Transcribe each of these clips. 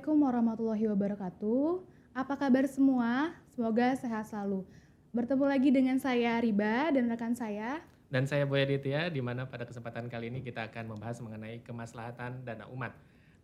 Assalamualaikum warahmatullahi wabarakatuh. Apa kabar semua? Semoga sehat selalu. Bertemu lagi dengan saya Riba dan rekan saya. Dan saya Boy Aditya, di mana pada kesempatan kali ini kita akan membahas mengenai kemaslahatan dana umat.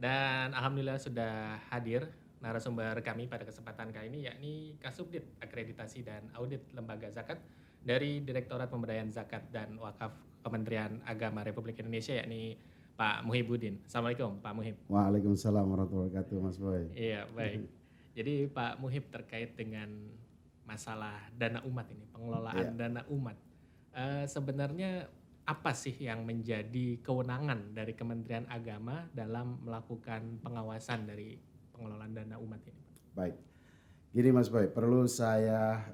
Dan alhamdulillah sudah hadir narasumber kami pada kesempatan kali ini, yakni Kasubdit Akreditasi dan Audit Lembaga Zakat dari Direktorat Pemberdayaan Zakat dan Wakaf Kementerian Agama Republik Indonesia, yakni Pak Muhibudin. Assalamualaikum Pak Muhib. Waalaikumsalam warahmatullahi wabarakatuh, Mas Boy. Iya, baik. Jadi Pak Muhib terkait dengan masalah dana umat ini, pengelolaan Iya. dana umat. Sebenarnya apa sih yang menjadi kewenangan dari Kementerian Agama dalam melakukan pengawasan dari pengelolaan dana umat ini, Pak? Baik, gini Mas Boy, perlu saya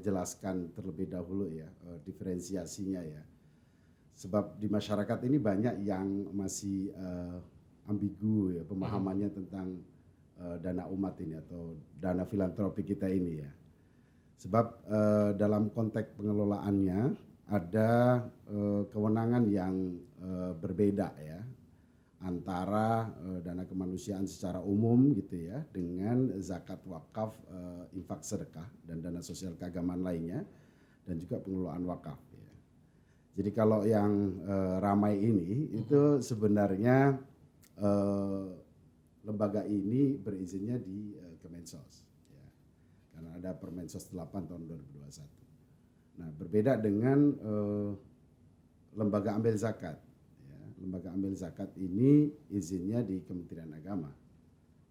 jelaskan terlebih dahulu ya diferensiasinya ya. Sebab di masyarakat ini banyak yang masih ambigu ya pemahamannya tentang dana umat ini atau dana filantropi kita ini ya. Sebab dalam konteks pengelolaannya ada kewenangan yang berbeda ya antara dana kemanusiaan secara umum gitu ya dengan zakat wakaf, infak sedekah dan dana sosial keagamaan lainnya dan juga pengelolaan wakaf ya. Jadi kalau yang ramai ini itu sebenarnya lembaga ini berizinnya di Kemensos. Karena ada Permensos 8 tahun 2021. Nah, berbeda dengan lembaga amil zakat. Ya, lembaga amil zakat ini izinnya di Kementerian Agama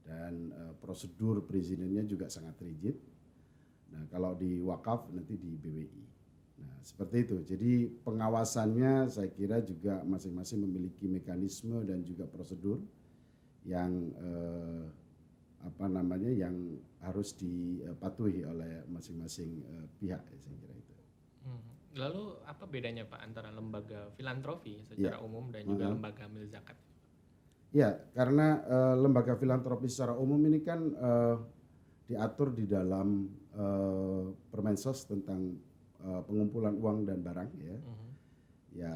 dan prosedur perizinannya juga sangat rigid. Nah, kalau di wakaf nanti di BWI. Nah, seperti itu. Jadi pengawasannya saya kira juga masing-masing memiliki mekanisme dan juga prosedur yang yang harus dipatuhi oleh masing-masing pihak ya, saya kira itu. Lalu apa bedanya Pak antara lembaga filantropi secara umum dan juga lembaga amil zakat? Ya, karena lembaga filantropi secara umum ini kan diatur di dalam Permensos tentang pengumpulan uang dan barang ya. Ya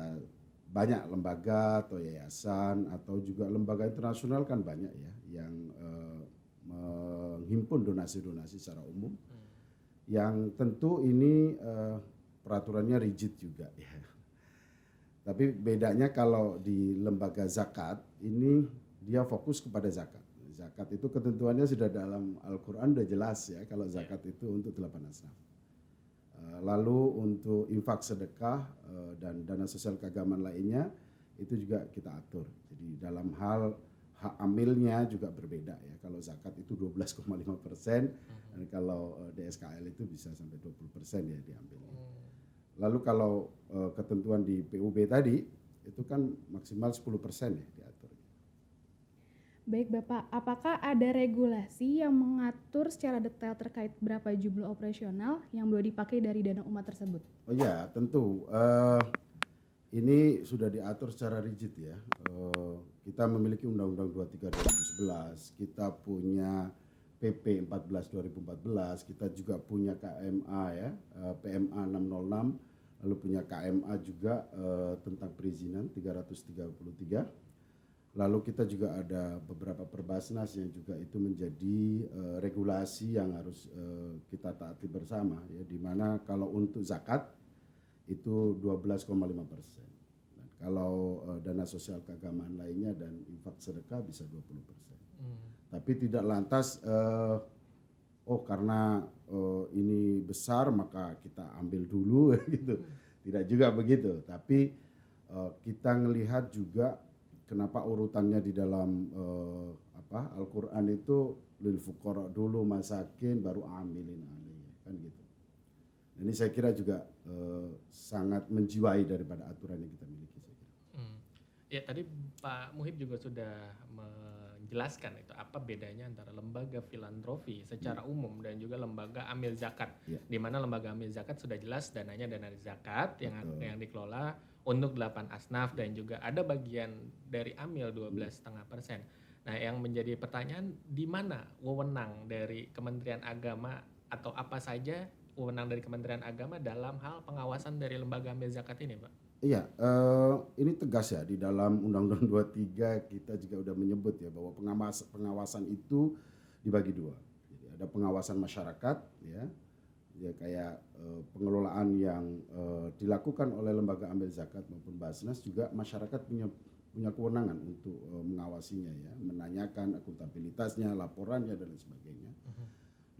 banyak lembaga atau yayasan atau juga lembaga internasional kan banyak ya yang menghimpun donasi-donasi secara umum, yang tentu ini peraturannya rigid juga ya. Tapi bedanya kalau di lembaga zakat ini dia fokus kepada zakat. Zakat itu ketentuannya sudah dalam Al-Quran sudah jelas ya kalau zakat itu untuk 8 asnaf. Lalu untuk infak sedekah dan dana sosial keagamaan lainnya itu juga kita atur. Jadi dalam hal hak amilnya juga berbeda ya. Kalau zakat itu 12,5%, dan kalau DSKL itu bisa sampai 20% ya diambilnya. Lalu kalau ketentuan di PUB tadi itu kan maksimal 10% ya diatur. Baik Bapak, apakah ada regulasi yang mengatur secara detail terkait berapa jumlah operasional yang boleh dipakai dari dana umat tersebut? Oh ya, tentu. Ini sudah diatur secara rigid ya. Kita memiliki Undang-Undang 23 2011, kita punya PP 14 2014, kita juga punya KMA ya, PMA 606, lalu punya KMA juga tentang perizinan 333. Lalu kita juga ada beberapa Perbasnas yang juga itu menjadi regulasi yang harus kita taati bersama ya, di mana kalau untuk zakat itu 12,5%. Dan kalau dana sosial keagamaan lainnya dan infak sedekah bisa 20%. Tapi tidak lantas karena ini besar maka kita ambil dulu gitu. Tidak juga begitu. Tapi kita melihat juga kenapa urutannya di dalam Al-Quran itu lil fuqara dulu, masakin, baru amilin kan gitu. Ini saya kira juga sangat menjiwai daripada aturan yang kita miliki. Saya kira. Ya tadi Pak Muhib juga sudah menjelaskan itu apa bedanya antara lembaga filantropi secara umum dan juga lembaga amil zakat. Di mana lembaga amil zakat sudah jelas dananya dana zakat yang dikelola untuk 8 asnaf dan juga ada bagian dari amil 12,5%. Nah, yang menjadi pertanyaan di mana wewenang dari Kementerian Agama atau apa saja wewenang dari Kementerian Agama dalam hal pengawasan dari lembaga amil zakat ini, Pak? Iya, ini tegas ya di dalam Undang-Undang 23 kita juga udah menyebut ya bahwa pengawasan itu dibagi dua. Jadi ada pengawasan masyarakat ya, ya kayak pengelolaan yang dilakukan oleh lembaga amil zakat maupun Basnas, juga masyarakat punya kewenangan untuk mengawasinya ya, menanyakan akuntabilitasnya, laporannya dan lain sebagainya.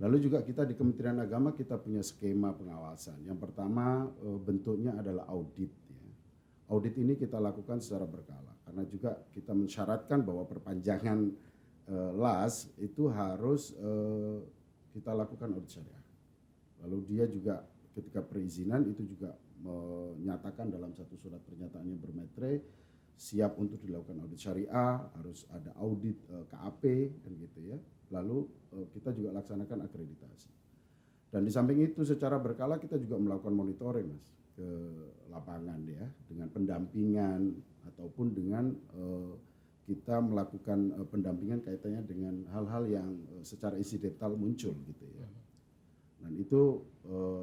Lalu juga kita di Kementerian Agama kita punya skema pengawasan. Yang pertama bentuknya adalah audit. Audit ini kita lakukan secara berkala karena juga kita mensyaratkan bahwa perpanjangan LAS itu harus kita lakukan audit syariah. Lalu dia juga ketika perizinan itu juga menyatakan dalam satu surat pernyataan yang bermetre siap untuk dilakukan audit syariah, harus ada audit KAP dan gitu ya. Lalu kita juga laksanakan akreditasi. Dan di samping itu secara berkala kita juga melakukan monitoring, Mas, ke lapangan ya, dengan pendampingan ataupun dengan kita melakukan pendampingan kaitannya dengan hal-hal yang secara insidental muncul gitu ya. Dan itu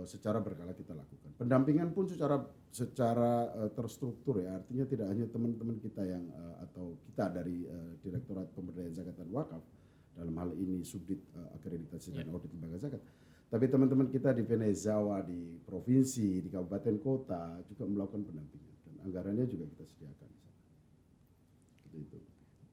secara berkala kita lakukan. Pendampingan pun secara terstruktur ya, artinya tidak hanya teman-teman kita yang atau kita dari Direktorat Pemberdayaan Zakat dan Wakaf, dalam hal ini Subdit Akreditasi dan Audit Lembaga Zakat, tapi teman-teman kita di Venezawa, di provinsi, di kabupaten kota juga melakukan pendampingan dan anggarannya juga kita sediakan. Gitu.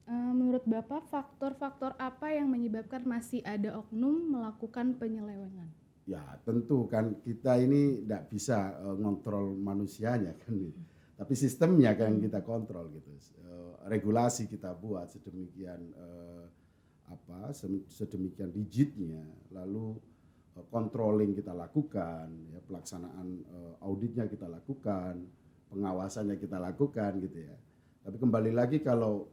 Menurut Bapak, faktor-faktor apa yang menyebabkan masih ada oknum melakukan penyelewengan? Ya tentu kan kita ini tidak bisa ngontrol manusianya kan, tapi sistemnya kan kita kontrol gitu. Regulasi kita buat sedemikian sedemikian rigidnya, lalu controlling kita lakukan, ya, pelaksanaan auditnya kita lakukan, pengawasannya kita lakukan gitu ya. Tapi kembali lagi kalau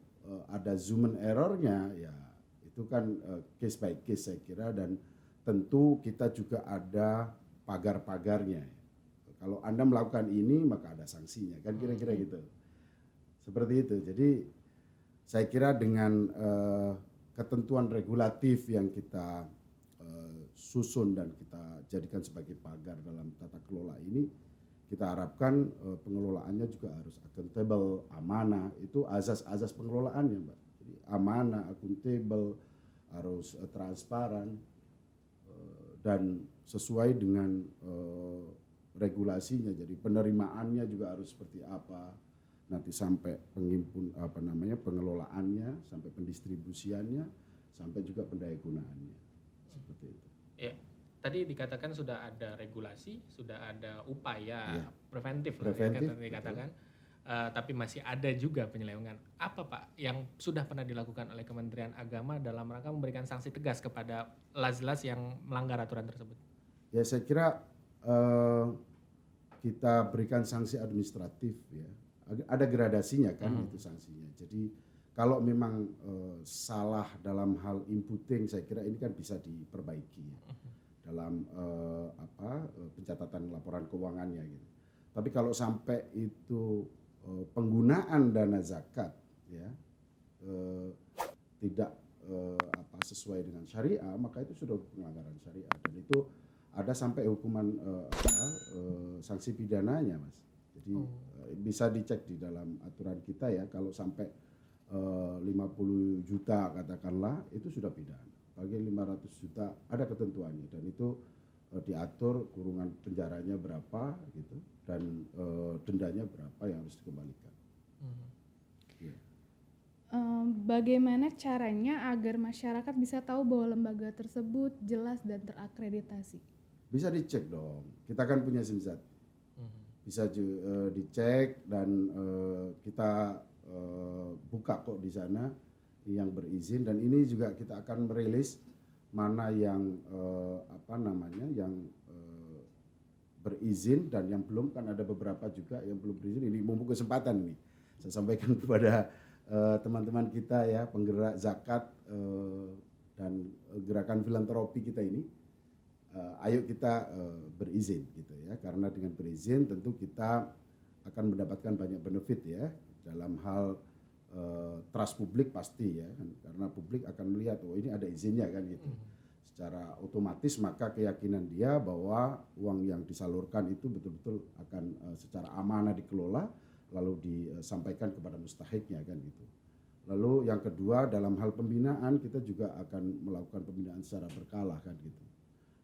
ada human errornya ya itu kan case by case saya kira, dan tentu kita juga ada pagar-pagarnya. Kalau Anda melakukan ini maka ada sanksinya kan, kira-kira gitu. Seperti itu. Jadi saya kira dengan ketentuan regulatif yang kita susun dan kita jadikan sebagai pagar dalam tata kelola ini, kita harapkan pengelolaannya juga harus akuntabel, amanah. Itu azas-azas pengelolaannya, Mbak. Jadi amanah, akuntabel, harus transparan dan sesuai dengan regulasinya. Jadi penerimaannya juga harus seperti apa, nanti sampai pengelolaannya, sampai pendistribusiannya, sampai juga pendayagunaannya. Seperti itu. Ya, tadi dikatakan sudah ada regulasi, sudah ada upaya preventif ya, dikatakan, tapi masih ada juga penyelewengan. Apa Pak yang sudah pernah dilakukan oleh Kementerian Agama dalam rangka memberikan sanksi tegas kepada las-las yang melanggar aturan tersebut? Ya saya kira kita berikan sanksi administratif ya. Ada gradasinya kan itu sanksinya. Jadi kalau memang salah dalam hal inputting, saya kira ini kan bisa diperbaiki ya, dalam pencatatan laporan keuangannya gitu. Tapi kalau sampai itu penggunaan dana zakat ya tidak sesuai dengan syariah, maka itu sudah pelanggaran syariah, dan itu ada sampai hukuman sanksi pidananya, Mas. Jadi bisa dicek di dalam aturan kita ya, kalau sampai 50 juta katakanlah itu sudah pidana. Bagi 500 juta ada ketentuannya, dan itu diatur kurungan penjaranya berapa gitu, dan dendanya berapa yang harus dikembalikan. Ya. Bagaimana caranya agar masyarakat bisa tahu bahwa lembaga tersebut jelas dan terakreditasi? Bisa dicek dong, kita kan punya SIMZAT, bisa dicek, dan kita buka kok di sana yang berizin, dan ini juga kita akan merilis mana yang yang berizin dan yang belum, kan ada beberapa juga yang belum berizin. Ini mumpung kesempatan nih saya sampaikan kepada teman-teman kita ya, penggerak zakat dan gerakan filantropi kita ini, ayo kita berizin gitu ya, karena dengan berizin tentu kita akan mendapatkan banyak benefit ya, dalam hal trust publik pasti ya, karena publik akan melihat oh ini ada izinnya kan gitu. secara otomatis maka keyakinan dia bahwa uang yang disalurkan itu betul-betul akan secara amanah dikelola lalu disampaikan kepada mustahiknya kan gitu. Lalu yang kedua dalam hal pembinaan kita juga akan melakukan pembinaan secara berkala kan gitu.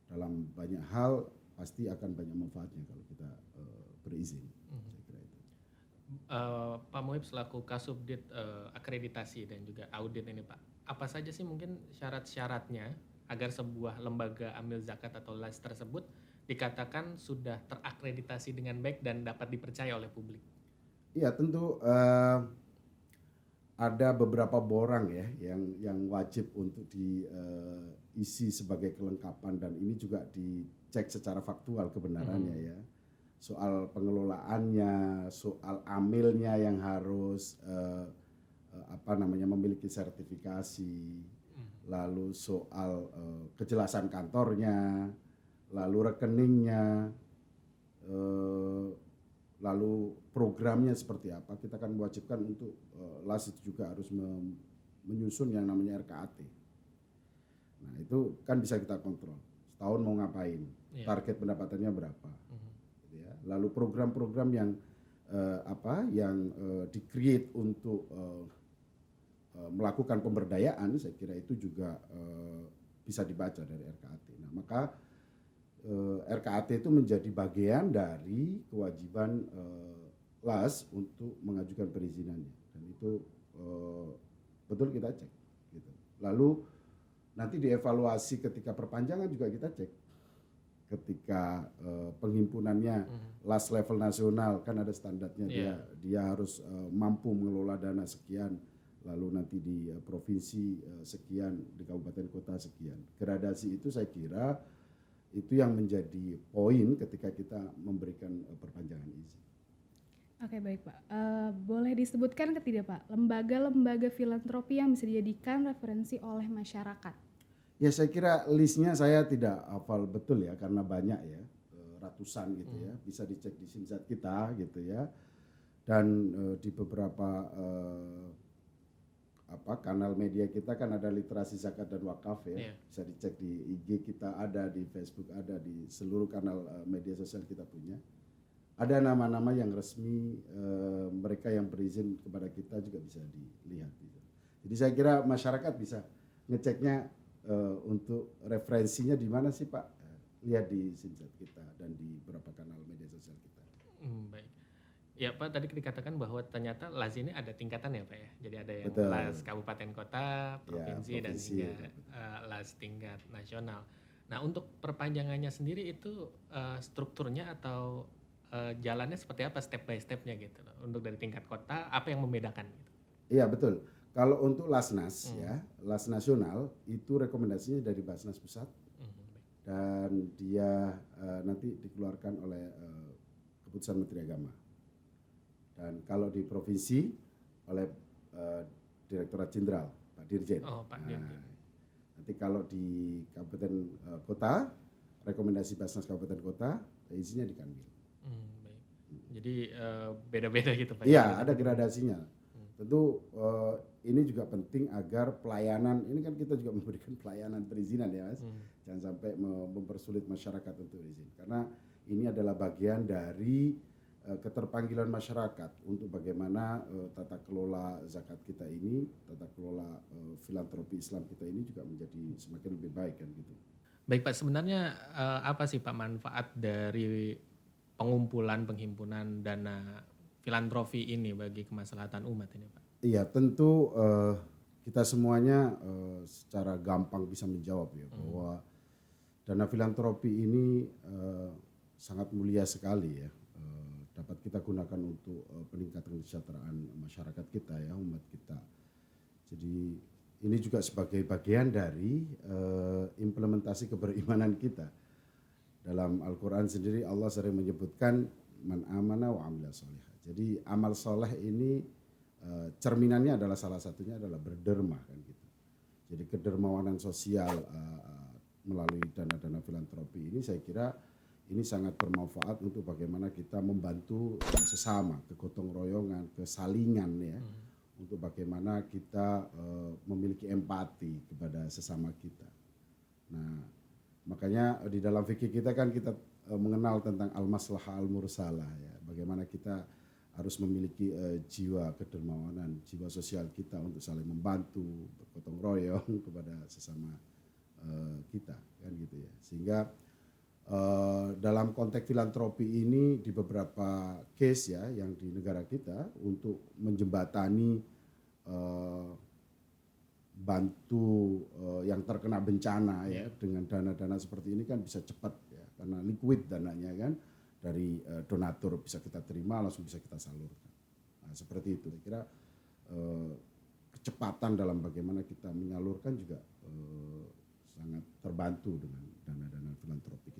Dalam banyak hal pasti akan banyak manfaatnya kalau kita berizin. Saya kira itu. Pak Muhib selaku Kasubdit akreditasi dan juga audit ini Pak, apa saja sih mungkin syarat-syaratnya agar sebuah lembaga amil zakat atau LAS tersebut dikatakan sudah terakreditasi dengan baik dan dapat dipercaya oleh publik? Iya tentu ada beberapa borang ya yang wajib untuk diisi sebagai kelengkapan dan ini juga dicek secara faktual kebenarannya ya. Soal pengelolaannya, soal amilnya yang harus memiliki sertifikasi, lalu soal kejelasan kantornya, lalu rekeningnya, lalu programnya seperti apa. Kita akan mewajibkan untuk LAS itu juga harus menyusun yang namanya RKAT. Nah itu kan bisa kita kontrol. Setahun mau ngapain, target pendapatannya berapa. Gitu ya. Lalu program-program yang di-create untuk melakukan pemberdayaan, saya kira itu juga bisa dibaca dari RKAT. Nah maka RKAT itu menjadi bagian dari kewajiban LAS untuk mengajukan perizinannya dan itu betul kita cek gitu. Lalu nanti dievaluasi ketika perpanjangan juga kita cek ketika penghimpunannya LAS level nasional kan ada standarnya dia harus mampu mengelola dana sekian lalu nanti di provinsi sekian di kabupaten kota sekian. Gradasi itu saya kira itu yang menjadi poin ketika kita memberikan perpanjangan izin. Oke baik Pak, boleh disebutkan tidak Pak lembaga-lembaga filantropi yang bisa dijadikan referensi oleh masyarakat? Ya saya kira listnya saya tidak hafal betul ya karena banyak ya ratusan gitu ya, bisa dicek di Simzat kita gitu ya dan di beberapa kanal media kita kan ada literasi zakat dan wakaf ya, bisa dicek di IG kita ada, di Facebook ada, di seluruh kanal media sosial kita punya. Ada nama-nama yang resmi mereka yang berizin kepada kita juga bisa dilihat. Gitu. Jadi saya kira masyarakat bisa ngeceknya untuk referensinya di mana sih Pak? Lihat di Simzat kita dan di beberapa kanal media sosial kita. Baik. Ya Pak, tadi dikatakan bahwa ternyata LAS ini ada tingkatan ya Pak ya. Jadi ada yang Betul. LAS kabupaten kota, provinsi, dan hingga LAS tingkat nasional. Nah untuk perpanjangannya sendiri itu strukturnya atau jalannya seperti apa step by stepnya gitu loh. Untuk dari tingkat kota apa yang membedakan gitu? Iya betul. Kalau untuk LASNAS ya, LAS nasional itu rekomendasinya dari Basnas Pusat dan dia nanti dikeluarkan oleh keputusan Menteri Agama. Dan kalau di provinsi oleh Direktorat Jenderal Pak Dirjen. Pak Dirjen. Nanti kalau di kabupaten kota, rekomendasi Basnas kabupaten kota, izinnya di Kanwil. Baik. Jadi beda-beda gitu Pak. Iya, ada gradasinya. Tentu ini juga penting agar pelayanan, ini kan kita juga memberikan pelayanan perizinan ya Mas. Jangan sampai mempersulit masyarakat untuk izin. Karena ini adalah bagian dari keterpanggilan masyarakat untuk bagaimana tata kelola zakat kita ini, tata kelola filantropi Islam kita ini juga menjadi semakin lebih baik kan gitu. Baik Pak, sebenarnya apa sih Pak manfaat dari penghimpunan dana filantropi ini bagi kemaslahatan umat ini Pak? Iya tentu kita semuanya secara gampang bisa menjawab ya bahwa dana filantropi ini sangat mulia sekali ya. Dapat kita gunakan untuk peningkatan kesejahteraan masyarakat kita ya, umat kita. Jadi ini juga sebagai bagian dari implementasi keberimanan kita. Dalam Al-Quran sendiri Allah sering menyebutkan man amana wa amila sholihah. Jadi amal soleh ini cerminannya adalah salah satunya adalah berderma kan gitu. Jadi kedermawanan sosial melalui dana-dana filantropi ini saya kira ini sangat bermanfaat untuk bagaimana kita membantu sesama, kegotong royongan, kesalingan ya, untuk bagaimana kita memiliki empati kepada sesama kita. Nah, makanya di dalam fikih kita kan kita mengenal tentang al-maslahah al-mursalah ya. Bagaimana kita harus memiliki jiwa kedermawanan, jiwa sosial kita untuk saling membantu, bergotong royong kepada sesama kita kan gitu ya. Sehingga dalam konteks filantropi ini di beberapa case ya yang di negara kita untuk menjembatani bantu yang terkena bencana ya dengan dana-dana seperti ini kan bisa cepat ya karena liquid dananya kan dari donatur bisa kita terima langsung bisa kita salurkan. Nah, seperti itu. Saya kira kecepatan dalam bagaimana kita menyalurkan juga sangat terbantu dengan dana-dana filantropi.